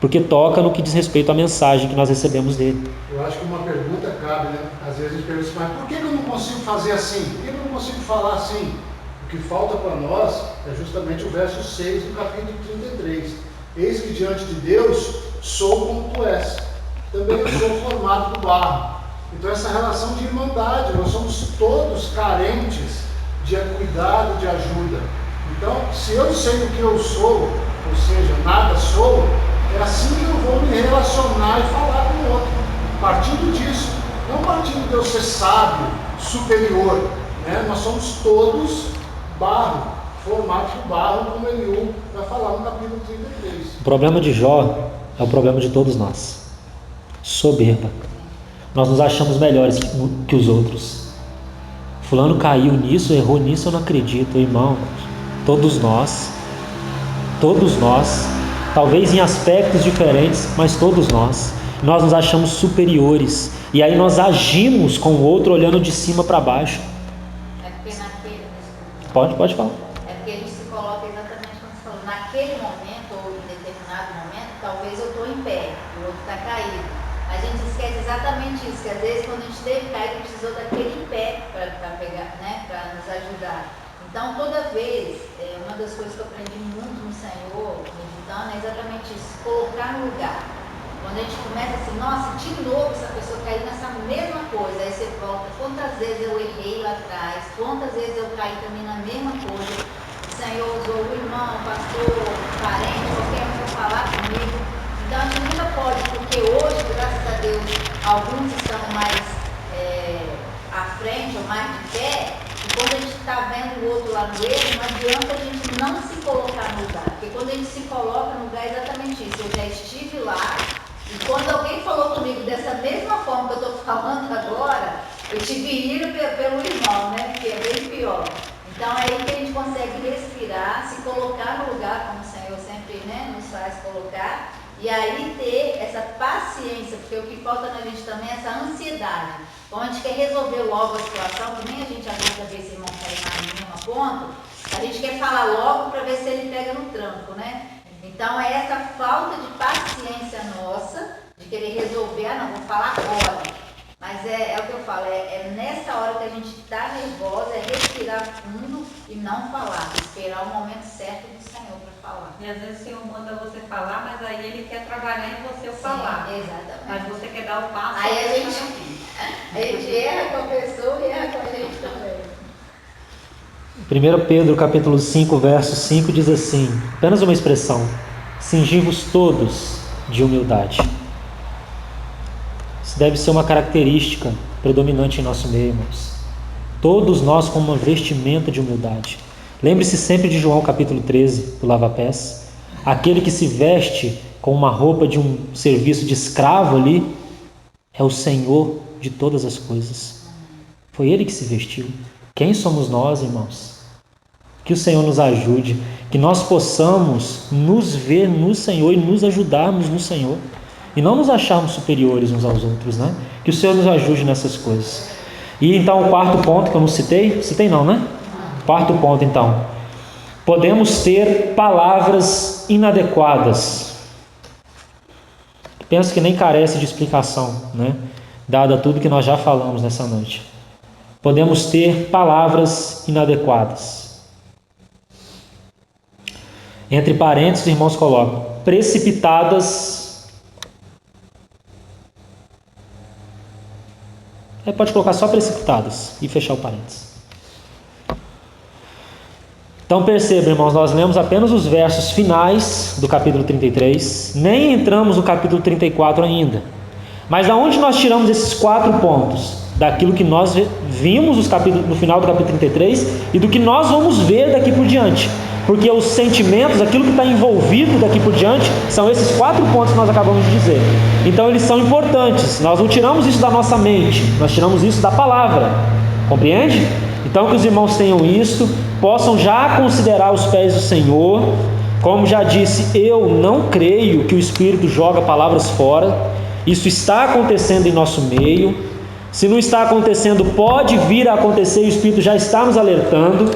porque toca no que diz respeito à mensagem que nós recebemos dele. Eu acho que uma pergunta cabe, Às vezes a gente pergunta, mas por que eu não consigo fazer assim? Por que eu não consigo falar assim? O que falta para nós é justamente o verso 6 do capítulo 33. Eis que diante de Deus sou como tu és. Também eu sou formado do barro. Então essa relação de irmandade, nós somos todos carentes de cuidado, de ajuda. Então, se eu sei o que eu sou, ou seja, nada sou, é assim que eu vou me relacionar e falar com o outro. Partindo disso, não partindo de eu ser sábio, superior, Nós somos todos barro, formados de barro, como Eliú vai falar no capítulo 33. O problema de Jó é o problema de todos nós. Soberba. Nós nos achamos melhores que os outros. Fulano caiu nisso, errou nisso, eu não acredito. Irmão, Todos nós, talvez em aspectos diferentes, mas todos nós nos achamos superiores, e aí nós agimos com o outro olhando de cima para baixo. É porque naquele... Pode falar. É porque a gente se coloca exatamente como você falou, naquele momento ou em determinado momento, talvez eu estou em pé, o outro está caído. A gente esquece exatamente isso, que às vezes quando a gente teve caído, precisou daquele em pé para pegar, né, para nos ajudar. Então, toda vez, uma das coisas que eu aprendi muito no Senhor, meditando, é exatamente isso, colocar no lugar. Quando a gente começa assim, nossa, de novo essa pessoa caiu nessa mesma coisa, aí você volta, quantas vezes eu errei lá atrás, quantas vezes eu caí também na mesma coisa, o Senhor usou o irmão, o pastor, o parente, qualquer um para falar comigo. Então a gente nunca pode, porque hoje, graças a Deus, alguns estão mais à frente ou mais de pé, e quando a gente está vendo o outro lá no erro, não adianta a gente não se colocar no lugar, porque quando a gente se coloca no lugar é exatamente isso, eu já estive lá, e quando alguém falou comigo dessa mesma forma que eu estou falando agora, eu tive ira pelo irmão, né, que é bem pior. Então é aí que a gente consegue respirar, se colocar no lugar, como o Senhor sempre, né, nos faz colocar, e aí ter essa paciência, porque o que falta na gente também é essa ansiedade. Quando a gente quer resolver logo a situação, que nem a gente aguenta ver esse irmão cair na mesma ponta, a gente quer falar logo para ver se ele pega no tranco, né? Então é essa falta de paciência nossa, de querer resolver, não, vou falar agora. Mas é o que eu falo, é nessa hora que a gente está nervosa, é respirar fundo e não falar, esperar o momento certo do Senhor para falar. E às vezes o Senhor manda você falar, mas aí Ele quer trabalhar em você o falar. Exatamente. Mas você quer dar o passo. Aí a gente erra com a pessoa e erra com a gente também. 1 Pedro capítulo 5, verso 5 diz assim, apenas uma expressão, cingivos todos de humildade. Isso deve ser uma característica predominante em nosso meio, irmãos. Todos nós com uma vestimenta de humildade. Lembre-se sempre de João capítulo 13, do lava-pés. Aquele que se veste com uma roupa de um serviço de escravo ali, é o Senhor de todas as coisas. Foi Ele que se vestiu. Quem somos nós, irmãos? Que o Senhor nos ajude, que nós possamos nos ver no Senhor e nos ajudarmos no Senhor. E não nos acharmos superiores uns aos outros, né? Que o Senhor nos ajude nessas coisas. E então o quarto ponto que eu não citei, não, né? Quarto ponto então. Podemos ter palavras inadequadas. Penso que nem carece de explicação, né? Dada tudo que nós já falamos nessa noite. Podemos ter palavras inadequadas. Entre parênteses, os irmãos colocam precipitadas. Pode colocar só precipitadas e fechar o parênteses. Então percebam, irmãos, nós lemos apenas os versos finais do capítulo 33, nem entramos no capítulo 34 ainda. Mas da onde nós tiramos esses 4 pontos? Daquilo que nós vimos no final do capítulo 33 e do que nós vamos ver daqui por diante. Porque os sentimentos, aquilo que está envolvido daqui por diante, são esses 4 pontos que nós acabamos de dizer. Então eles são importantes. Nós não tiramos isso da nossa mente, nós tiramos isso da palavra. Compreende? Então que os irmãos tenham isso, possam já considerar os pés do Senhor. Como já disse, eu não creio que o Espírito joga palavras fora. Isso está acontecendo em nosso meio. Se não está acontecendo, pode vir a acontecer, o Espírito já está nos alertando.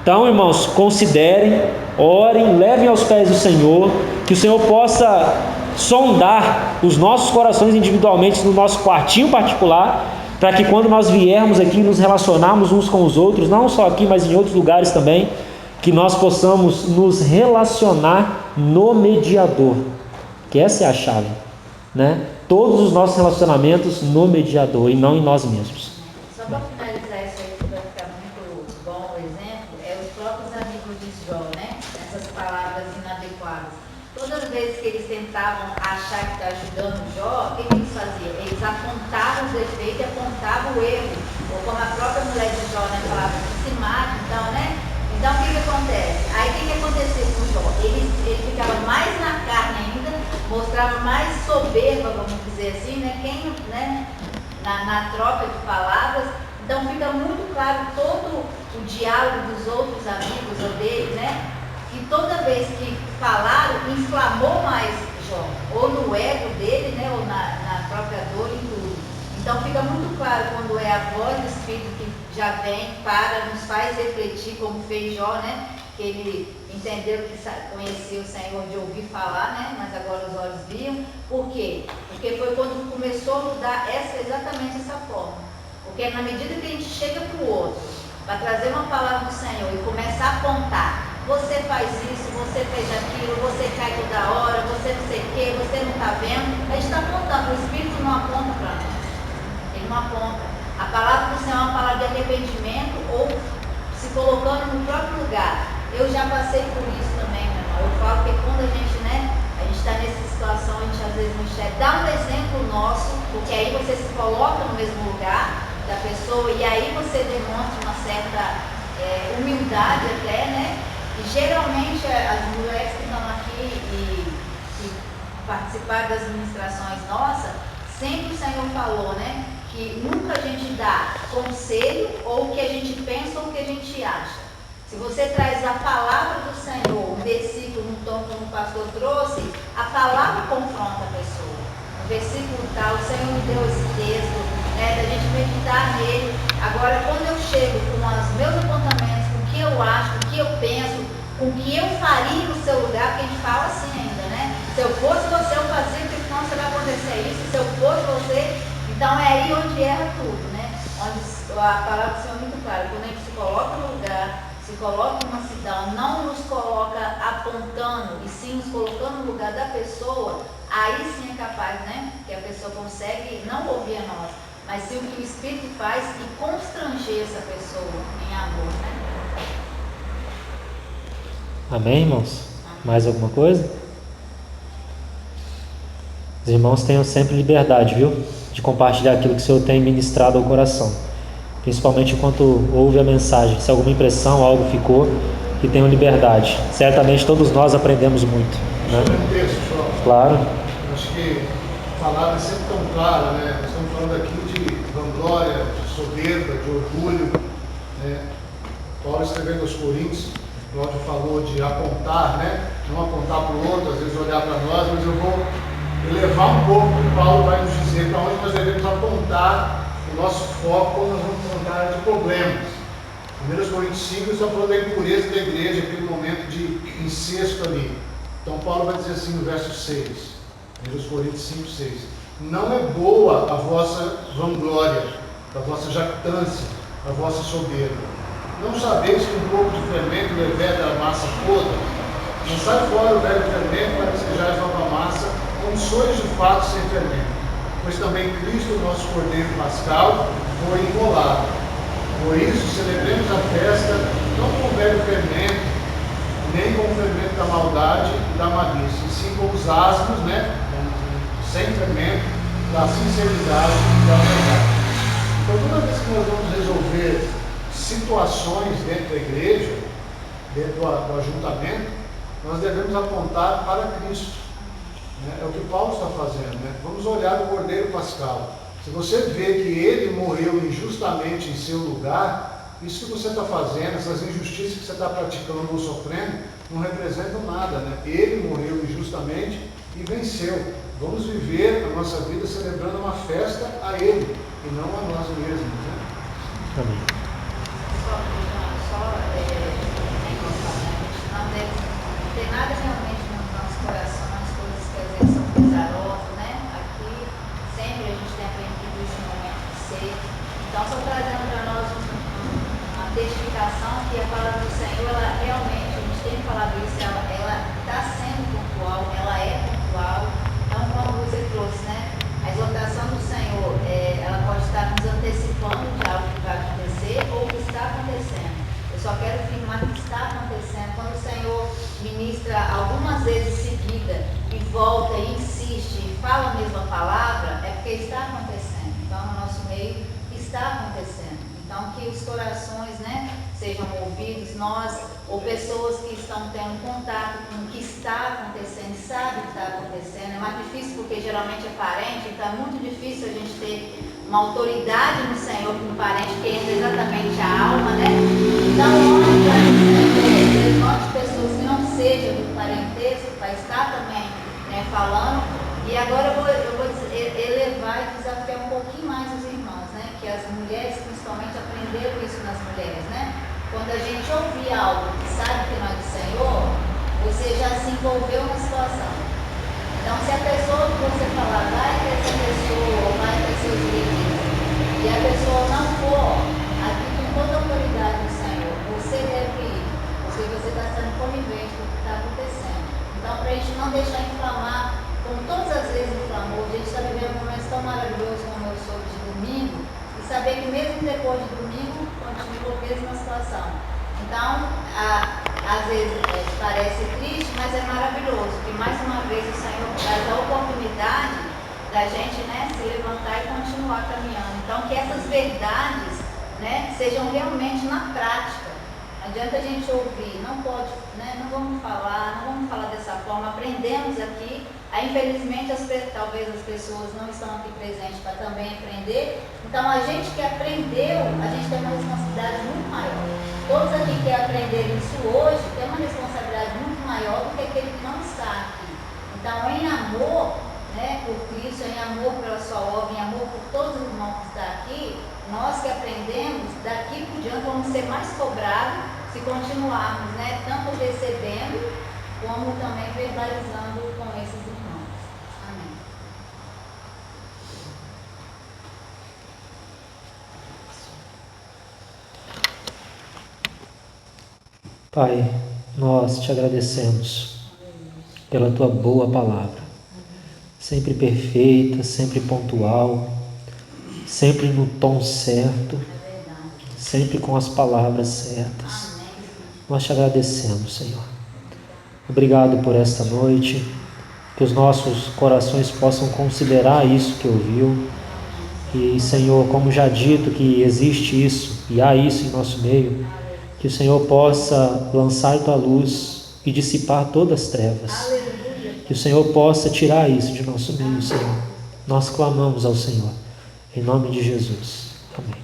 Então, irmãos, considerem, orem, levem aos pés do Senhor, que o Senhor possa sondar os nossos corações individualmente no nosso quartinho particular, para que quando nós viermos aqui nos relacionarmos uns com os outros, não só aqui, mas em outros lugares também, que nós possamos nos relacionar no mediador, que essa é a chave, né? Todos os nossos relacionamentos no mediador e não em nós mesmos. Só para finalizar isso aí, que vai ficar muito bom o exemplo, os próprios amigos de Jó, né? Essas palavras inadequadas. Todas as vezes que eles tentavam achar que está ajudando Jó, o que eles faziam? Eles apontavam os defeitos e apontavam o erro. Ou como a própria mulher de Jó, né, falava, se mata, então, né? Então o que acontece? Aí o que acontecia com Jó? Ele ficava mais na carne ainda, mostrava mais soberba, vamos dizer assim, né? Na troca de palavras. Então fica muito claro todo o diálogo dos outros amigos ou dele, né? E toda vez que falaram, inflamou mais Jó, ou no ego dele, né? Ou na própria dor e tudo. Então fica muito claro quando é a voz do Espírito que já vem, nos faz refletir, como fez Jó, né? Que ele entendeu que conhecia o Senhor de ouvir falar, né? Mas agora os olhos viam. Por quê? Porque foi quando começou a mudar exatamente essa forma. Porque na medida que a gente chega para o outro, para trazer uma palavra do Senhor e começa a apontar, você faz isso, você fez aquilo, você cai toda hora, você não sei o quê, você não está vendo, a gente está apontando, o Espírito não aponta para nós. Ele não aponta. A palavra do Senhor é uma palavra de arrependimento ou se colocando no próprio lugar. Eu já passei por isso também, meu irmão. Eu falo que quando a gente, né, a gente está nessa situação, a gente às vezes não enxerga. Dá um exemplo nosso, porque aí você se coloca no mesmo lugar da pessoa e aí você demonstra uma certa humildade até, né? E geralmente as mulheres que estão aqui e participaram das ministrações nossas, sempre o Senhor falou, né? Que nunca a gente dá conselho ou o que a gente pensa ou o que a gente acha. Se você traz a palavra do Senhor, um versículo, um tom como o pastor trouxe, a palavra confronta a pessoa. No versículo tal, o Senhor me deu esse texto, né, da gente meditar nele. Agora, quando eu chego com os meus apontamentos, com o que eu acho, com o que eu penso, com o que eu faria no seu lugar, porque a gente fala assim ainda, né? Se eu fosse você, eu fazia, porque senão você vai acontecer isso. Se eu fosse você, então é aí onde erra tudo, né? Onde a palavra do Senhor é muito clara. Quando a gente se coloca no lugar, se coloca em uma situação, não nos coloca apontando, e sim nos colocando no lugar da pessoa, aí sim é capaz, né? Que a pessoa consegue não ouvir a nós, mas sim o que o Espírito faz e constranger essa pessoa em amor, né? Amém, irmãos? Mais alguma coisa? Os irmãos tenham sempre liberdade, viu? De compartilhar aquilo que o Senhor tem ministrado ao coração. Principalmente enquanto ouve a mensagem. Se alguma impressão, algo ficou, que tenham liberdade. Certamente todos nós aprendemos muito. Né? Sobre um texto só. Claro. Eu acho que a palavra é sempre tão clara, né? Nós estamos falando aqui de vanglória, de soberba, de orgulho. Né? Paulo escrevendo aos Coríntios, Cláudio falou de apontar, né? Não apontar para o outro, às vezes olhar para nós, mas eu vou elevar um pouco o que Paulo vai nos dizer para onde nós devemos apontar o nosso foco quando nós vamos tratar de problemas. 1 Coríntios 5 está falando da impureza da igreja, aquele momento de incesto ali. Então Paulo vai dizer assim no verso 6, 1 Coríntios 5, 6. Não é boa a vossa vanglória, a vossa jactância, a vossa soberba. Não sabeis que um pouco de fermento leveda a massa toda? Não sai fora o velho fermento para que sejais nova massa, como sois de fato sem fermento. Pois também Cristo, nosso Cordeiro Pascal, foi imolado. Por isso, celebremos a festa não com o velho fermento, nem com o fermento da maldade e da malícia, e sim com os asmos, né? Sem fermento, da sinceridade e da verdade. Então, toda vez que nós vamos resolver situações dentro da igreja, dentro do ajuntamento, nós devemos apontar para Cristo. É o que Paulo está fazendo, né? Vamos olhar o Cordeiro Pascal. Se você vê que ele morreu injustamente em seu lugar, isso que você está fazendo, essas injustiças que você está praticando ou sofrendo, não representam nada, né? Ele morreu injustamente e venceu. Vamos viver a nossa vida celebrando uma festa a ele e não a nós mesmos, né? Amém. Não deve ter nada realmente no nosso coração, as coisas que às vezes são pesarosas, né? Aqui sempre a gente tem aprendido esse momento de ser. Então, só trazendo para nós uma testificação que a palavra do Senhor, ela realmente, a gente tem falado isso, ela está sendo pontual, ela é pontual. Então, como você trouxe, né? A exortação do Senhor, ela pode estar nos antecipando de algo que vai acontecer ou que está acontecendo. Eu só quero afirmar que está acontecendo. Quando o Senhor ministra algumas vezes seguida e volta e insiste e fala a mesma palavra, é porque está acontecendo. Então, no nosso meio está acontecendo. Então, que os corações, né, sejam ouvidos, nós ou pessoas que estão tendo contato com o que está acontecendo, sabem o que está acontecendo. É mais difícil porque geralmente é parente, então é muito difícil a gente ter uma autoridade no Senhor para um parente que entra exatamente a alma, né? Então, ore para que o Senhor levante pessoas que não sejam do parentesco, para estar também, né, falando. E agora eu vou elevar e desafiar um pouquinho mais os irmãos, né? Que as mulheres, principalmente, aprenderam isso nas mulheres, né? Quando a gente ouvir algo que sabe que não é do Senhor, você já se envolveu na situação. Então, se a pessoa que você falar vai ter essa pessoa ou vai ter seus líderes, e a pessoa não for, aqui com toda a autoridade do Senhor, você deve ir, porque você está sendo conivente com o que está acontecendo. Então, para a gente não deixar inflamar, como todas as vezes inflamou, a gente está vivendo um momento tão maravilhoso como eu soube de domingo, e saber que mesmo depois de domingo, continua a mesma situação. Então, às vezes parece triste, mas é maravilhoso, porque mais uma vez o Senhor traz a oportunidade da gente, né, se levantar e continuar caminhando. Então, que essas verdades, né, sejam realmente na prática. Não adianta a gente ouvir, não pode, né, não vamos falar dessa forma, aprendemos aqui. Aí, infelizmente, talvez as pessoas não estão aqui presentes para também aprender. Então, a gente que aprendeu, a gente tem uma responsabilidade muito maior. Todos aqui que aprenderam isso hoje têm uma responsabilidade muito maior do que aquele que não está aqui. Então, em amor, né, por Cristo, em amor pela sua obra, em amor por todos os irmãos que estão aqui, nós que aprendemos, daqui por diante vamos ser mais cobrados se continuarmos, né, tanto recebendo como também verbalizando com esses irmãos. Amém. Pai, nós te agradecemos pela tua boa palavra, sempre perfeita, sempre pontual, sempre no tom certo, sempre com as palavras certas. Nós te agradecemos, Senhor. Obrigado por esta noite, que os nossos corações possam considerar isso que ouviu. E, Senhor, como já dito que existe isso e há isso em nosso meio, que o Senhor possa lançar tua luz e dissipar todas as trevas. Que o Senhor possa tirar isso de nosso meio, Senhor. Nós clamamos ao Senhor, em nome de Jesus. Amém.